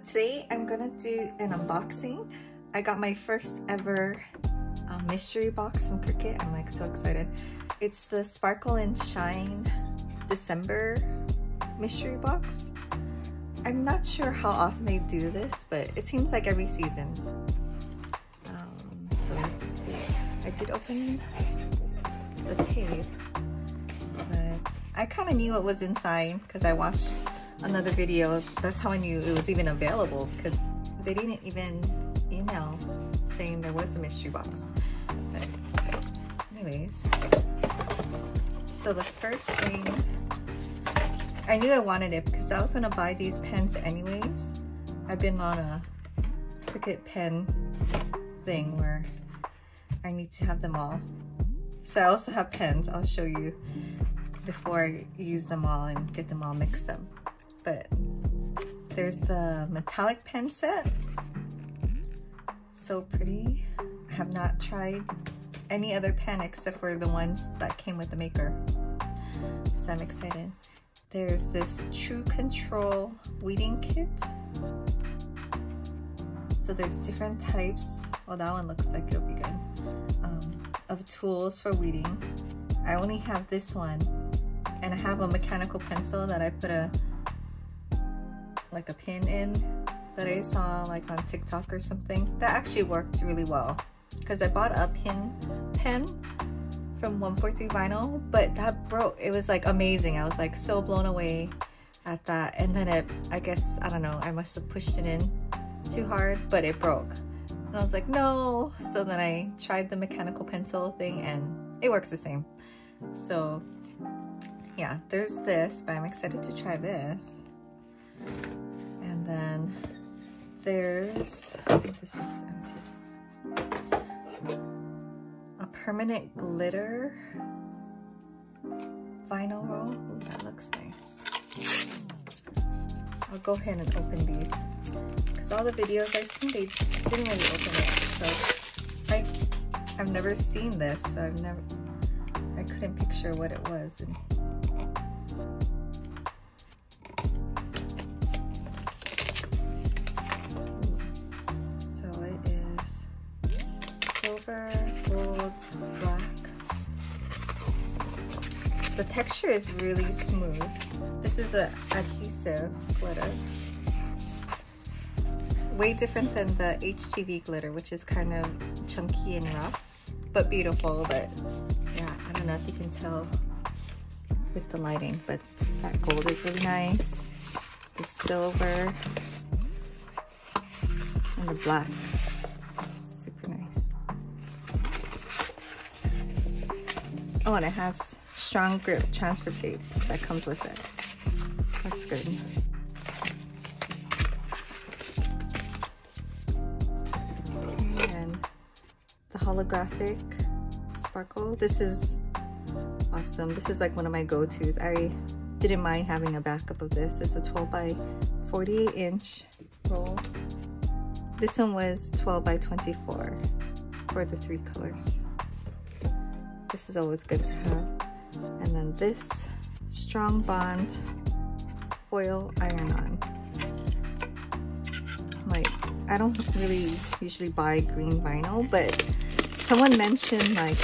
Today I'm gonna do an unboxing. I got my first ever mystery box from Cricut. I'm like so excited. It's the Sparkle and Shine December mystery box. I'm not sure how often they do this, but it seems like every season. So let's see. I did open the tape, but I kind of knew what was inside because I watched another video. That's how I knew it was even available, because they didn't even email saying there was a mystery box. But anyways, so the first thing, I knew I wanted it because I was gonna buy these pens anyways. I've been on a Cricut pen thing where I need to have them all. So I also have pens. I'll show you before I use them all and get them all mixed up. But there's the metallic pen set. So pretty. I have not tried any other pen except for the ones that came with the maker. So I'm excited. There's this True Control weeding kit. So there's different types. Well, that one looks like it'll be good. Of tools for weeding. I only have this one, and I have a mechanical pencil that I put a pin in that I saw like on TikTok or something. That actually worked really well because I bought a pen from 143 Vinyl, but that broke. It was like amazing. I was like so blown away at that, and then I guess, I don't know, I must have pushed it in too hard, but it broke. And I was like, no. So then I tried the mechanical pencil thing and it works the same. So yeah, there's this, but I'm excited to try this. And then there's, I think this is empty, a permanent glitter vinyl roll. Ooh, that looks nice. I'll go ahead and open these because all the videos I've seen, they didn't really open it. So I've never seen this, so I couldn't picture what it was. So it is silver, gold, black. The texture is really smooth. This is an adhesive glitter. Way different than the HTV glitter, which is kind of chunky and rough, but beautiful. But yeah, I don't know if you can tell with the lighting, but that gold is really nice. The silver and the black, super nice. Oh, and it has strong grip transfer tape that comes with it. That's good. And the holographic sparkle. This is awesome. This is like one of my go-tos. I didn't mind having a backup of this. It's a 12 by 48 inch roll. This one was 12 by 24 for the 3 colors. This is always good to have. And then this Strong Bond foil iron-on. Like, I don't really usually buy green vinyl, but someone mentioned like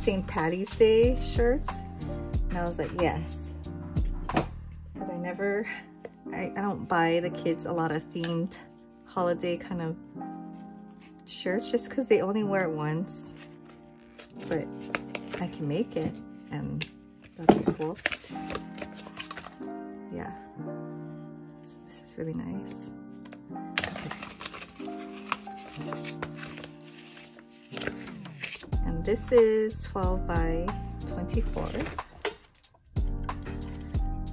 St. Patty's Day shirts, and I was like, yes, because I don't buy the kids a lot of themed holiday kind of shirts just because they only wear it once, but I can make it and that'd be cool. Yeah, this is really nice. And this is 12 by 24.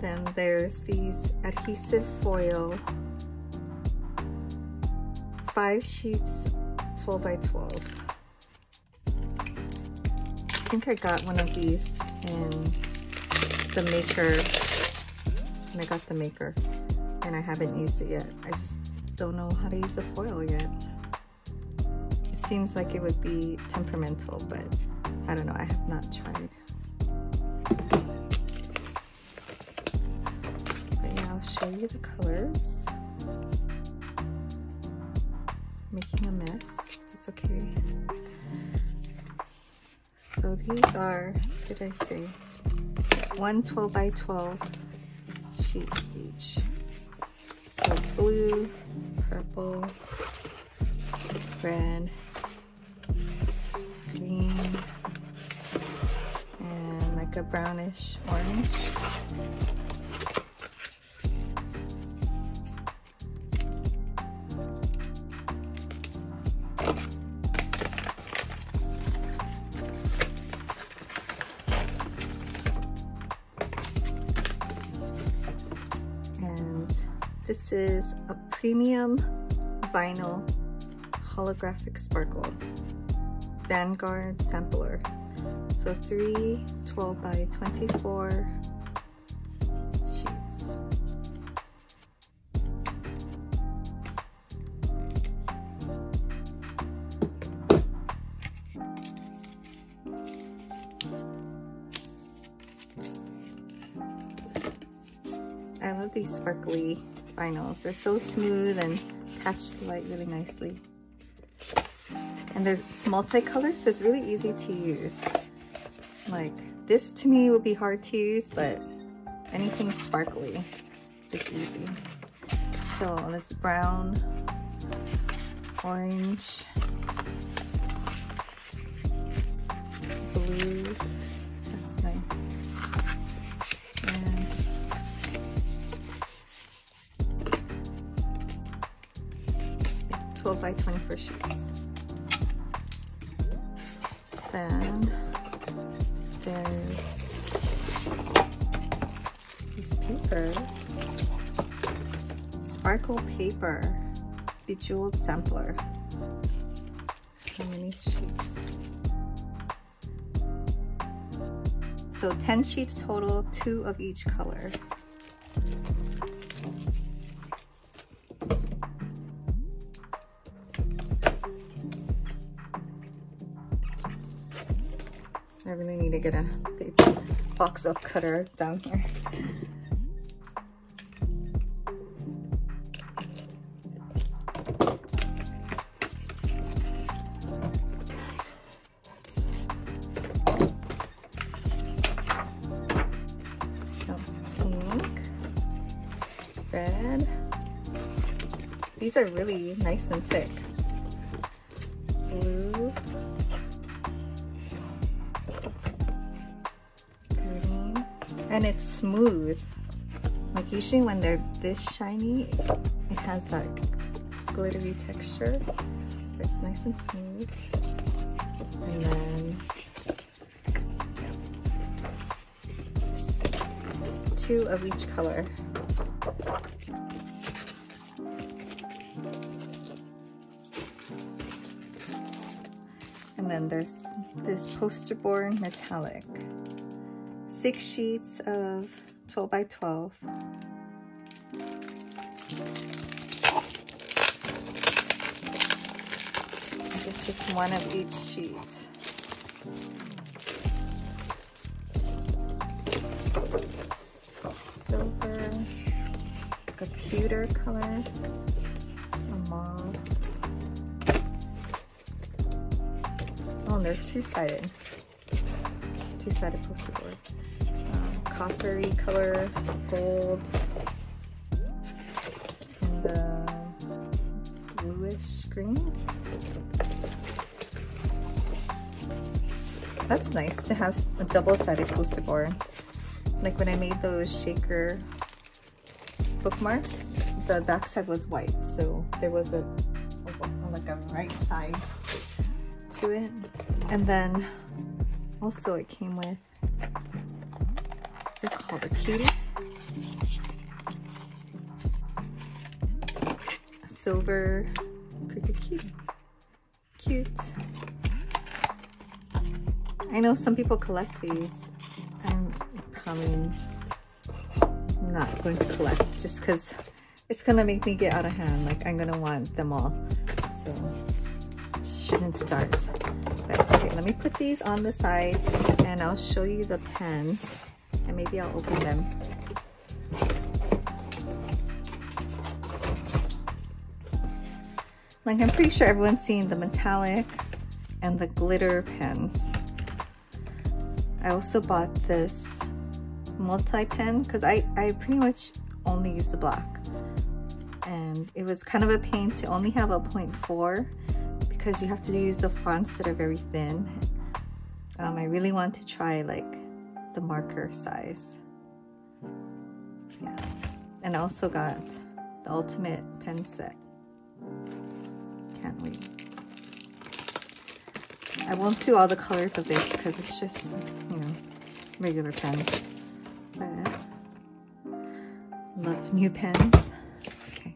Then there's these adhesive foil 5 sheets, 12 by 12. I think I got one of these in the maker, and I got the maker, and I haven't used it yet. I just don't know how to use the foil yet. It seems like it would be temperamental, but I don't know, I have not tried. But yeah, I'll show you the colors. making a mess. It's okay. So these are, what did I say? One 12 by 12 sheet each. So blue, purple, red, green, and like a brownish orange. This is a premium vinyl holographic sparkle Vanguard sampler. So 3 12 by 24 sheets. I love these sparkly vinyls. They're so smooth and catch the light really nicely. And it's multicolor, so it's really easy to use. Like this to me would be hard to use, but anything sparkly is easy. So this brown, orange, blue, that's nice. And 12 by 24 sheets. Then there's these papers. Sparkle paper, bejeweled sampler. How many sheets? So 10 sheets total, 2 of each color. I really need to get a big box of cutter down here. So pink, red. These are really nice and thick. Blue. And it's smooth. Like usually when they're this shiny, it has that glittery texture. It's nice and smooth. And then just 2 of each color. And then there's this poster board metallic. 6 sheets of 12 by 12. I guess just 1 of each sheet. Silver, like a pewter color, a mauve. Oh, they're two-sided. Two-sided poster board. Coppery color, gold, and the bluish green. That's nice to have a double-sided poster board. Like when I made those shaker bookmarks, the back side was white, so there was like a right side to it. And then also it came with, what's it called, a Cutie? A silver Cricut Cutie. Cute. I know some people collect these. I'm probably not going to collect just because it's gonna make me get out of hand. Like I'm gonna want them all, so shouldn't start. But okay, let me put these on the side and I'll show you the pens and maybe I'll open them. Like, I'm pretty sure everyone's seen the metallic and the glitter pens. I also bought this multi-pen because I pretty much only use the black. And it was kind of a pain to only have a 0.4 because you have to use the fonts that are very thin. I really want to try like the marker size. Yeah. And I also got the ultimate pen set. Can't wait. I won't do all the colors of this because it's just, you know, regular pens. But love new pens. Okay.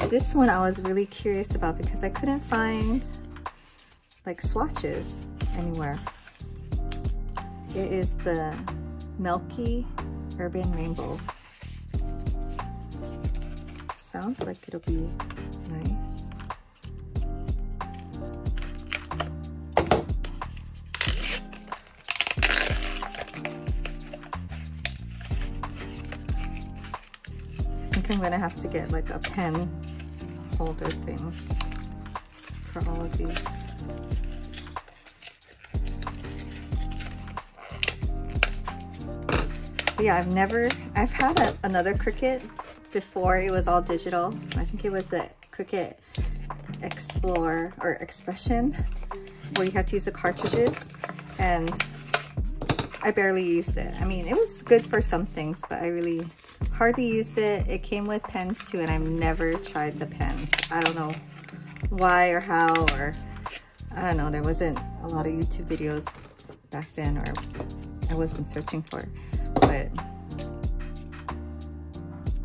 This one I was really curious about because I couldn't find like swatches anywhere. It is the Milky Urban Rainbow. Sounds like it'll be nice. I think I'm gonna have to get like a pen holder thing for all of these. Yeah, I've had another Cricut before. It was all digital. I think it was the Cricut Explore or Expression, where you had to use the cartridges, and I barely used it. I mean, it was good for some things, but I really hardly used it. It came with pens too, and I've never tried the pens. I don't know why or how, or I don't know. There wasn't a lot of YouTube videos back then, or I wasn't searching for it. But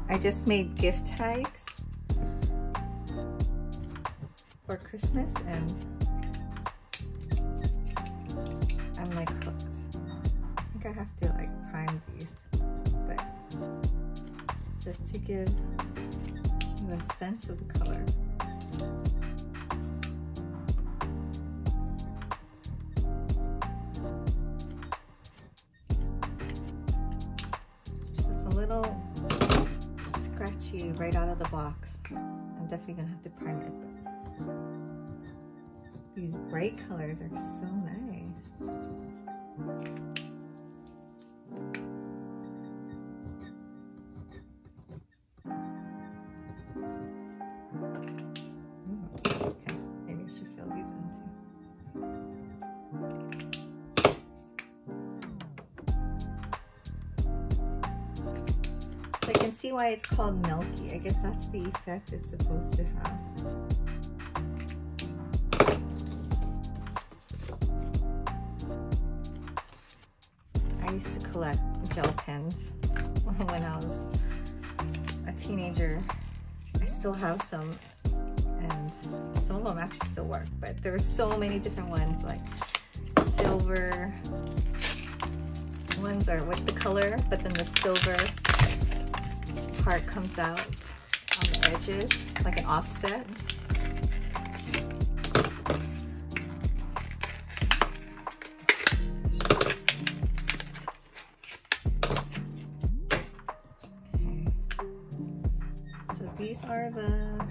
I just made gift tags for Christmas, and I'm like hooked. I think I have to like prime these, but just to give you a sense of the color. Little scratchy right out of the box. I'm definitely gonna have to prime it, but these bright colors are so nice. Okay, maybe I should fill these in too. So I can see why it's called milky. I guess that's the effect it's supposed to have. I used to collect gel pens when I was a teenager. I still have some, and some of them actually still work, but there are so many different ones, like silver ones are with the color, but then the silver part comes out on the edges like an offset. Okay. So these are the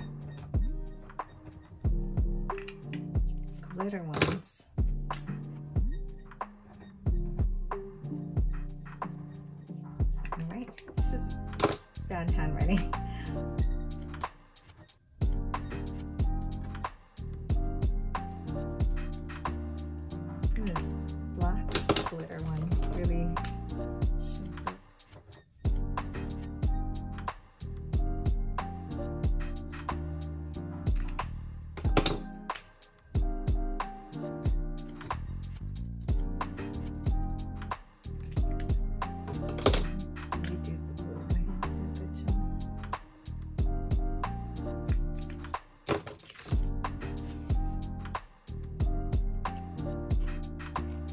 glitter ones. Something right? This is bad handwriting. This black glitter one really shows up.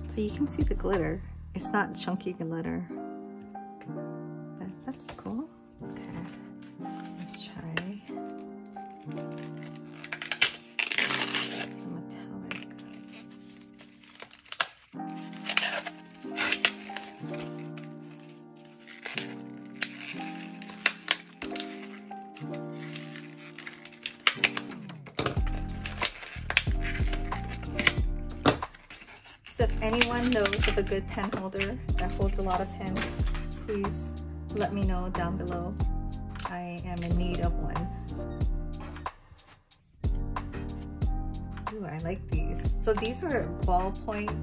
So you can see the glitter. It's not chunky glitter, but that's cool. Okay, let's try the metallic. anyone knows of a good pen holder that holds a lot of pens, please let me know down below. I am in need of one. Ooh, I like these. So these are ballpoint,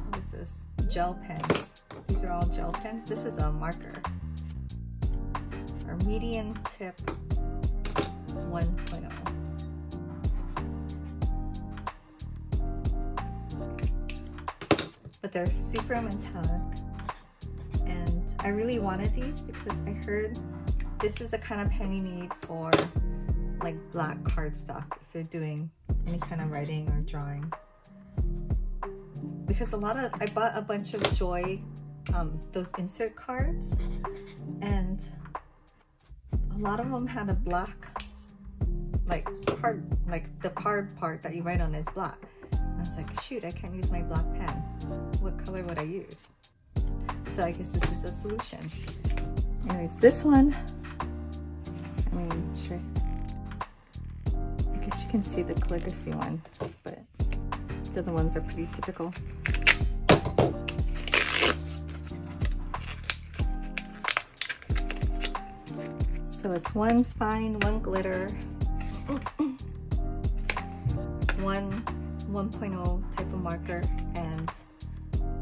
what is this? Gel pens. These are all gel pens. This is a marker. Or medium tip 1.0. But they're super metallic, and I really wanted these because I heard this is the kind of pen you need for like black cardstock if you're doing any kind of writing or drawing. Because I bought a bunch of Joy, those insert cards, and a lot of them had a black, like the card part that you write on is black. I was like, shoot, I can't use my black pen. What color would I use? So I guess this is the solution. Anyways, this one, I mean, sure. I guess you can see the calligraphy one, but the other ones are pretty typical. So it's one fine, one glitter, one 1.0 type of marker, and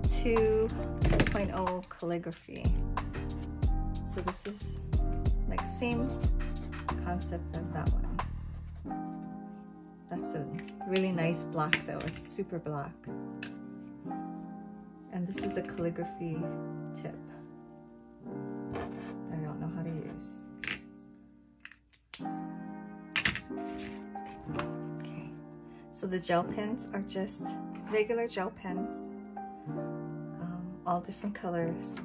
2.0 calligraphy. So this is like same concept as that one. That's a really nice black though, it's super black. And this is a calligraphy tip that I don't know how to use. Okay, so the gel pens are just regular gel pens, all different colors.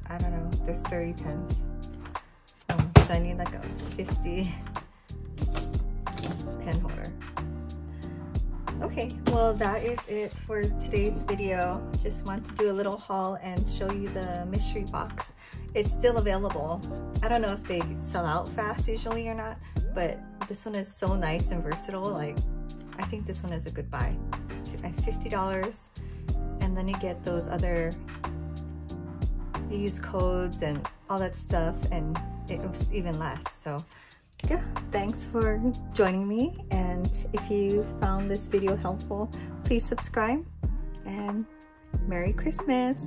I don't know, there's 30 pens. So I need like a 50 pen holder. Okay, well that is it for today's video. Just want to do a little haul and show you the mystery box. It's still available. I don't know if they sell out fast usually or not, but this one is so nice and versatile. Like, I think this one is a good buy. $50, and then you get those other, you use codes and all that stuff, and it was even less. So yeah, thanks for joining me, and if you found this video helpful, please subscribe, and Merry Christmas.